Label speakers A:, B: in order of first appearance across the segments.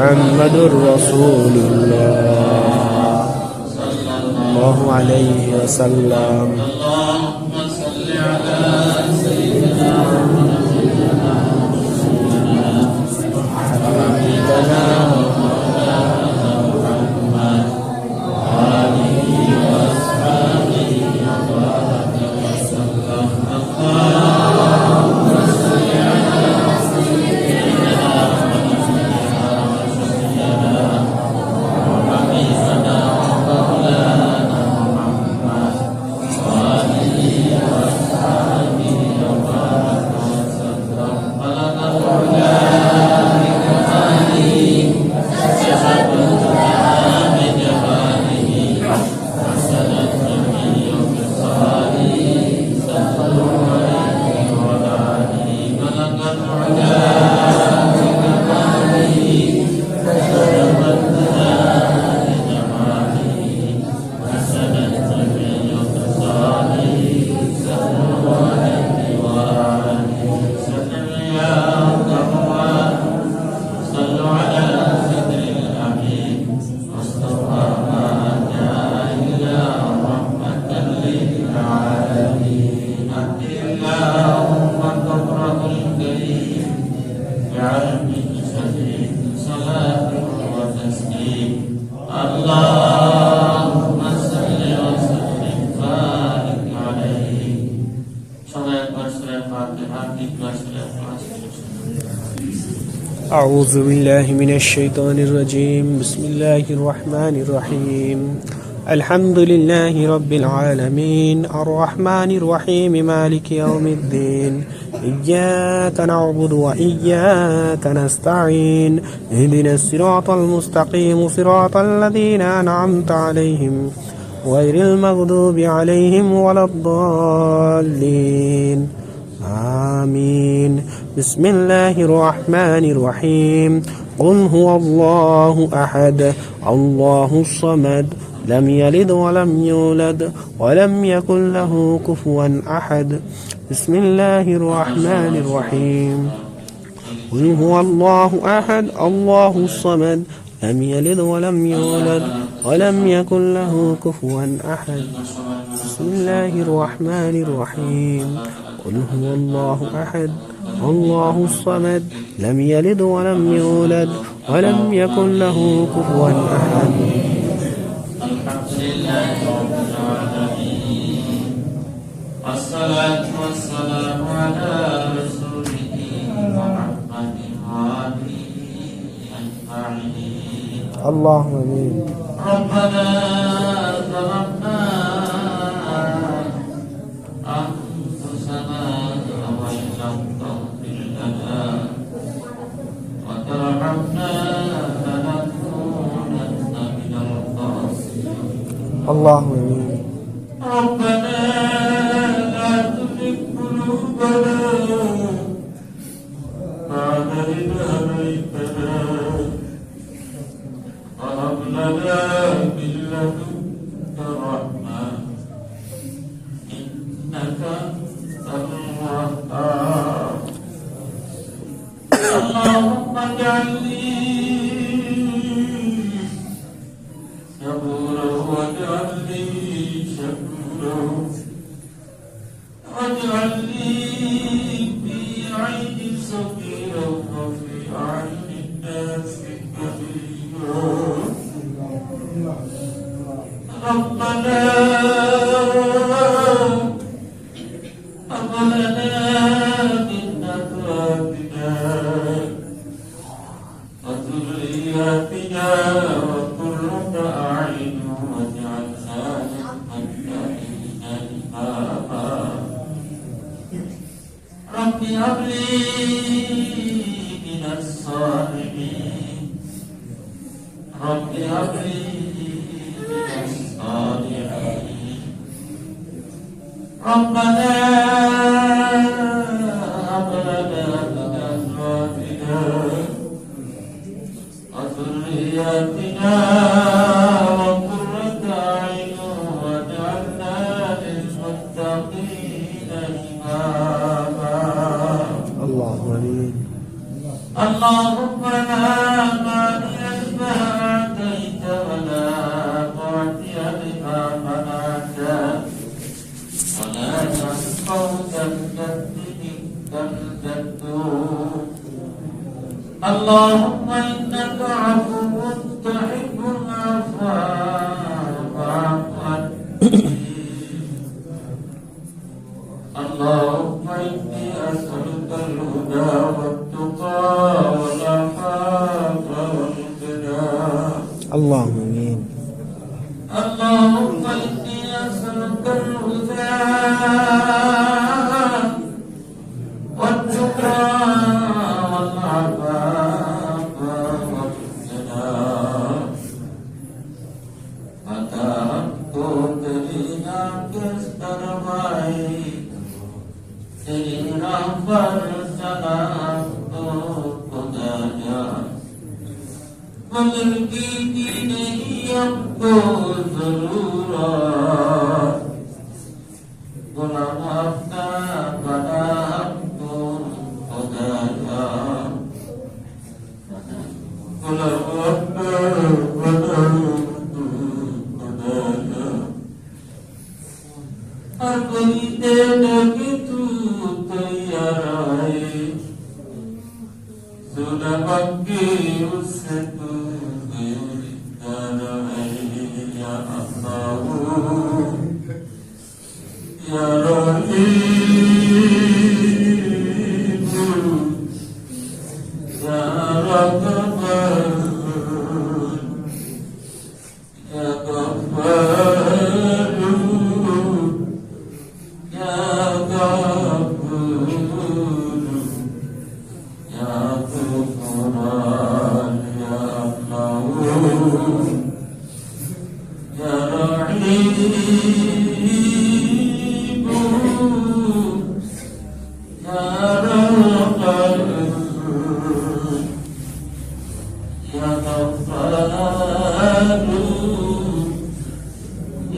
A: Muhammadur Rasulullah sallallahu alaihi wasallam. Allahumma salli ala sayyidina
B: أعوذ بالله من الشيطان الرجيم. بسم الله الرحمن الرحيم. الحمد لله رب العالمين الرحمن الرحيم مالك يوم الدين إياك نعبد وإياك نستعين اهدنا الصراط المستقيم صراط الذين أنعمت عليهم غير المغضوب عليهم ولا الضالين آمين. بسم الله الرحمن الرحيم. قل هو الله أحد الله الصمد لم يلد ولم يولد ولم يكن له كفوا أحد. بسم الله الرحمن الرحيم. قل هو الله أحد الله الصمد لم يلد ولم يولد ولم يكن له كفوا أحد. بسم الله الرحمن الرحيم. قل هو الله أحد الله الصمد لم يلد ولم يولد ولم يكن له كفوا أحد.
A: الحمد لله رب العالمين والصلاة والسلام على رسوله محمد وآله أجمعين.
B: اللهم آمين.
A: ربنا ظلمنا أنفسنا وإن لم تغفر لنا وترحمنا لنكونن من الخاسرين.
B: اللهم آمين.
A: ربنا لا تزغ قلوبنا بعد إذ هديتنا وهب لنا من لدنك رحمة إنك أنت الوهاب. اللهم اجعلني صبورا واجعلني شكورا واجعلني في عين صغيرا وفي عين الناس كبيرا. ربنا هب لنا من أزواجنا وذرياتنا قرة أعين واجعلنا للمتقين إماما. رب هب لي من الصالحين رب هب لي من الصالحين. ربنا هب لنا من أزواجنا وذرياتنا وقرة أعين واجعلنا للمتقين إماما.
B: اللهم آمين.
A: اللهم لا مانع لما أعطيت ولا معطي لما منعت ولا ينفع ذا الجد منك الجد. اللهم إنك عفو تحب العفو فاعف عني. اللهم إني أسألك الهدى والتقى والعفاف والغنى.
B: اللهم آمين.
A: اللهم إني أسألك الهدى والتقى والعفاف والغنى.
C: बुजुर्गी की नहीं हमको जरूरत, गुलाम अपना बना हमको खुदाया, गुलाम अपना बना हमको खुदाया। हर कोई देने की तू तैयार है, सुना मक्की उससे तू बेकार है। या अल्लाह या रहीम या रहमान या गफ्फार या गफूर या गुफरान या अल्लाह या रहीम या रहमान या गफ्फार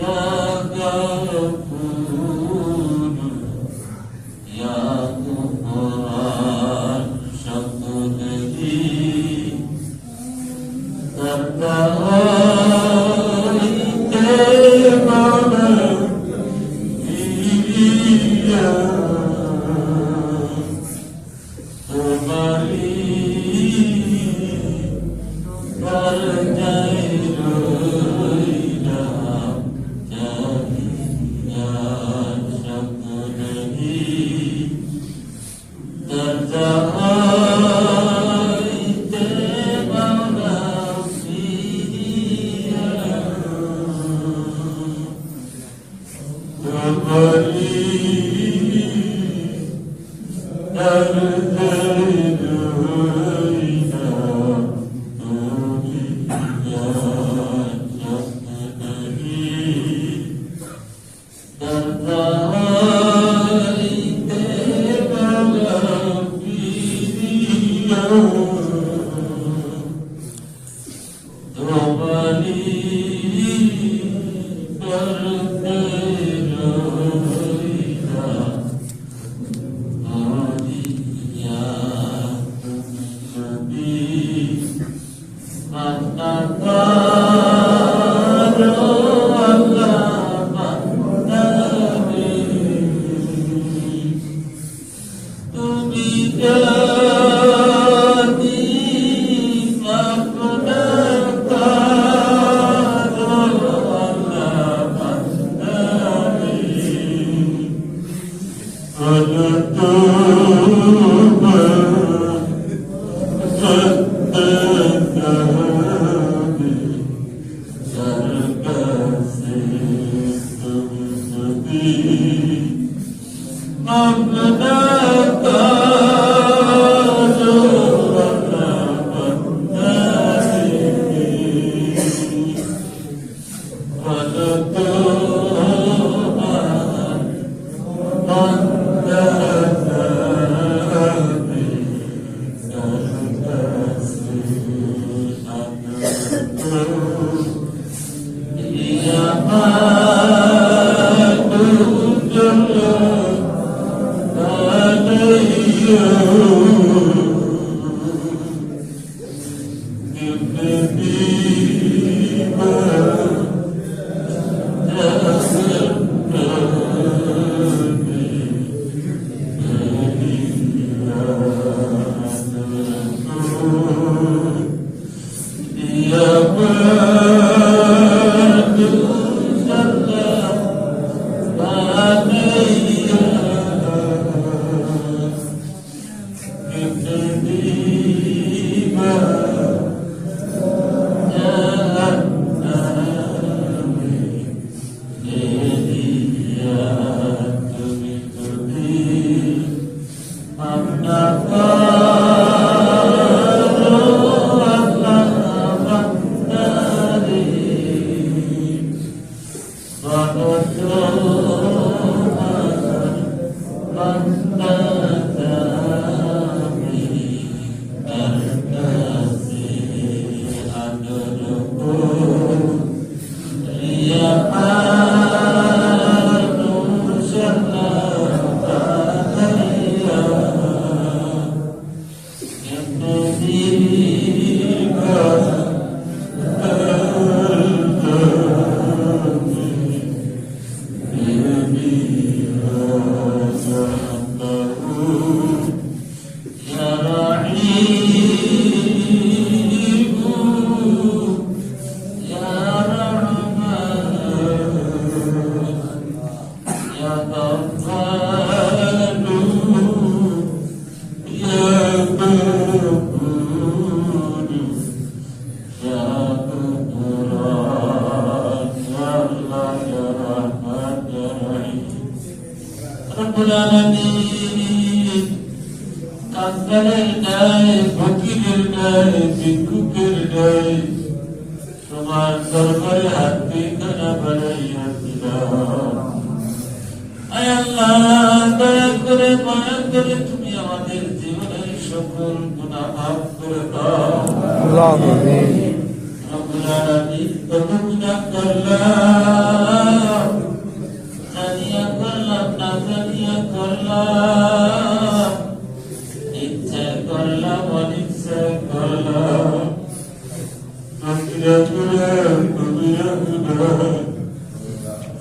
C: या गफूर या गुफरान। शब्द नहीं करता তোমার দরবারে হাত খানা বাড়াইয়া দিলাম। আয় আল্লাহ, দয়া করে মায়া করে তুমি আমাদের জীবনের সকল গুনাহ মাফ করে দাও। রব্বুল আলামিন, কত গুনাহ করলাম, জানিয়া করলাম না জানিয়া করলাম, ইচ্ছা করলাম অনিচ্ছা করলাম,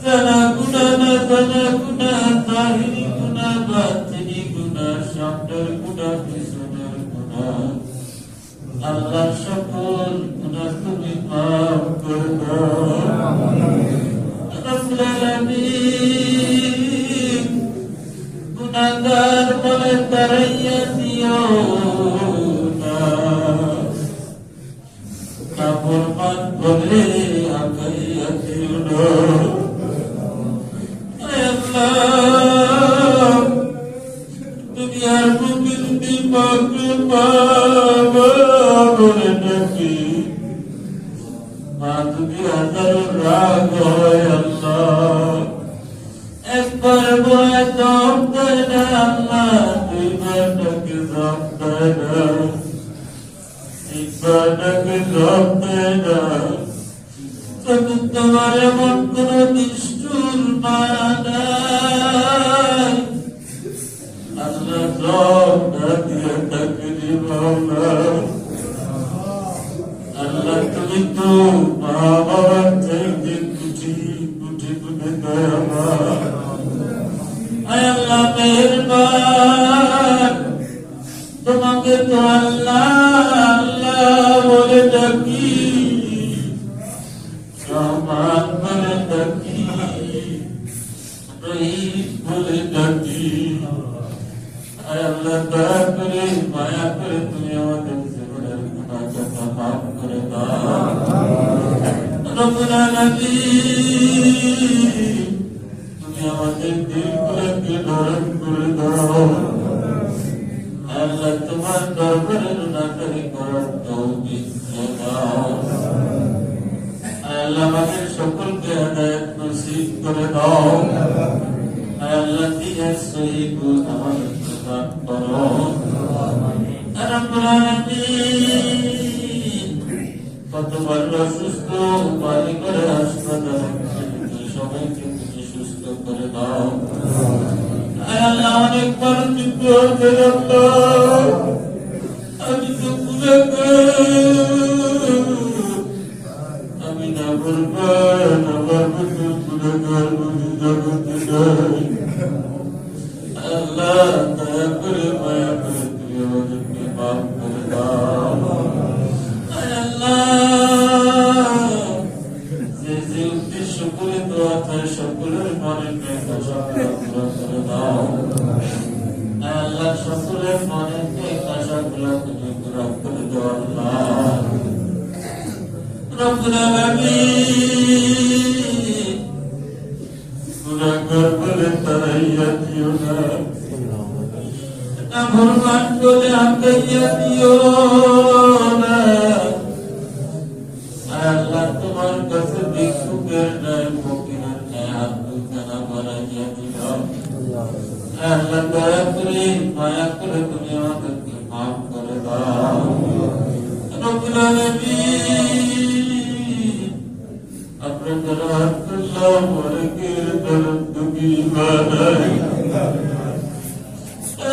C: জানা গুনা না জানা গুনা, জাহিরি গুনা বাতিনি গুনা, সামনের গুনা পিছনের গুনা, আল্লাহ সকল গুনা তুমি মাফ করে দাও। রব্বুল আলামিন, গুনাহগার বলে তাড়াইয়া দিও না, নাফরমান বলে আগাইয়া দিও না। আয় আল্লাহ, দুনিয়ার মুমিন বিপাকে বাবা বলে ডাকি, মা যদি হাজারো রাগ হয় আল্লাহ, একবার বলে দম দেয় না আল্লাহ, দুইবার ডাকে দম দেয় না, তিনবার ডাকে দম দেয় না, চতুর্থবার এমন কোন নিষ্ঠুর মায়া নাই আল্লাহ, দম না দিয়ে তাকে মাওলা। আল্লাহ, তুমি তো মা বাবার চাইতে কুটি কুটি কুটি দয়াবান। আয় আল্লাহ মেহেরবান, তোমাকে তো আল্লাহ আল্লাহ বলে ডাকি, রহমান বলে ডাকি, রহিম বলে ডাকি। আয় আল্লাহ, দয়া করে মায়া করে তুমি আমাদের জীবনের গুনাহটা মাফ করে দাও। রব্বুল আলামিন, তুমি আমাদের দিলগুলোকে নরম করে দাও। আল্লাহ, তোমার দরবারে নাকারি করার তৌফিক দাও। আল্লাহ, আমাদের সকলকে হেদায়েত নসিব করে দাও। আল্লাহ, দ্বীনের সহি বুঝ আমাদের প্রদান করো। রব্বুল আলামিন, কতবার অসুস্থ বাড়ি করে হাসপাতালে সবাইকে তুমি সুস্থ করে দাও। আল্লাহ, অনেকবার চিন্তা হচ্ছে আল্লাহ, আমি তো আমি না বলবো না বলবো গুণাগার বুঝি জগতে নাই। আল্লাহ, দয়া করে মায়া করে তুমি আমাদেরকে মাফ করে দাও। আল্লাহ, যে যে উদ্দেশ্য করে দোয়া চাই সকলের মনের নেশা সকল পুরো করে দাও। আল্লাহ, সকলের মনের নেশা সকল তুমি পুরো করে দাও। আল্লাহ, রব্বুল আলামিন, গুনাহগার বলে তাড়াইয়া দিও না, নাফরমান বলে আগাইয়া দিও না। আল্লাহ, তোমার কাছে ভিক্ষুকের ন্যায় ফকিরের ন্যায় হাত দুখানা বাড়াইয়া দিলাম। আল্লাহ, দয়া করে মায়া করে তুমি আমাদেরকে মাফ করে দাও। রব্বুল আলামিন, আপনাদের হাত করলাম অনেকের দরদ দুঃখী বানাই।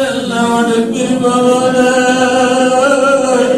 C: আল্লাহ, অনেকের বাবা নাই,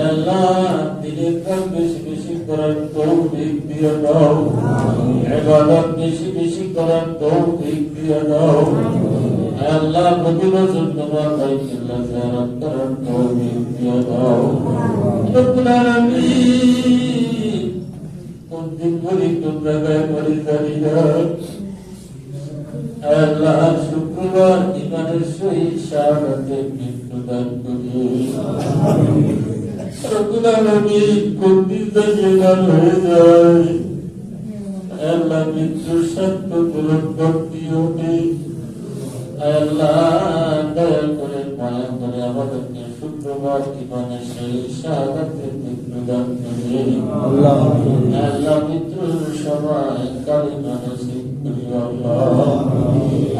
C: আল্লাহ দিনের কাজ বেশি বেশি করার তৌফিক দিয়ে দাও, ইবাদত বেশি বেশি করার তৌফিক দিয়ে দাও। আল্লাহ প্রতি বছর তোমার বাইতুল্লাহ জিয়ারত করার তৌফিক দিয়ে দাও। রব্বুল আলামিন কোন দিন বলি তোমরা গায়ে পড়ে জানিনা। আল্লাহ শুক্রবার ইমানের সহিত শাহাদাতের মৃত্যুদান করি। রব্বুল আলামিন কোন দিন জানিয়ে হয়ে যায়। আল্লাহ মৃত্যুর সত্য পূরণ করতেও নেই। আল্লাহ দয়া করে মায়া করে আমাদেরকে শুক্রবার ইমানের সহিত শাহাদাতের মৃত্যুদান করি।
B: আল্লাহ
C: আল্লাহ মৃত্যুর সময় কালিমা নসিব করি।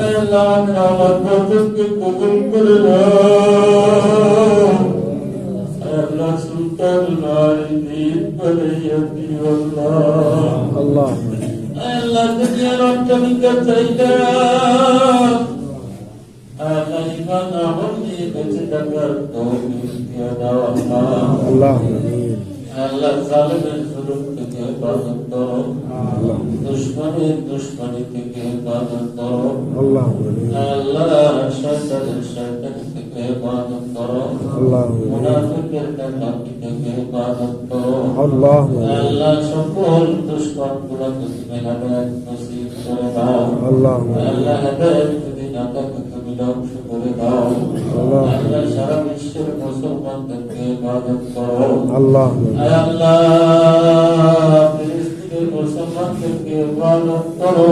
C: আল্লাহ আমার বন্ধুকে কবুল করে নাও। আল্লাহ সুলতান নারীদের বানাইয়া দিও আল্লাহ।
B: আল্লাহ
C: আল্লাহ দুনিয়ার অট্টালিকা চাই না। আল্লাহ ইমান আমল নিয়ে বেঁচে থাকার তৌফিক দিয়ে দাও আল্লাহ।
B: আল্লাহ
C: আল্লাহ জালিমের জুলুম থেকে হেফাজত করো, দুশমনের দুশমনি থেকে হেফাজত করো।
B: আল্লাহ
C: আল্লাহ শয়তানের শয়তানি থেকে হেফাজত করো,
B: আল্লাহ
C: মুনাফিকের নাফাকি থেকে হেফাজত করো।
B: আল্লাহ
C: আল্লাহ সকল দুশমনগুলোকে তুমি হেদায়েত নসিব করে দাও।
B: আল্লাহ
C: আল্লাহ হেদায়েত যদি না থাকে তুমি ধ্বংস করে দাও।
B: আল্লাহ
C: আল্লাহ সারা বিশ্বের মুসলমানদেরকে হেফাজত করো।
B: আল্লাহ
C: আল্লাহ ফিলিস্তিনের মুসলমানদেরকে হেফাজত করো।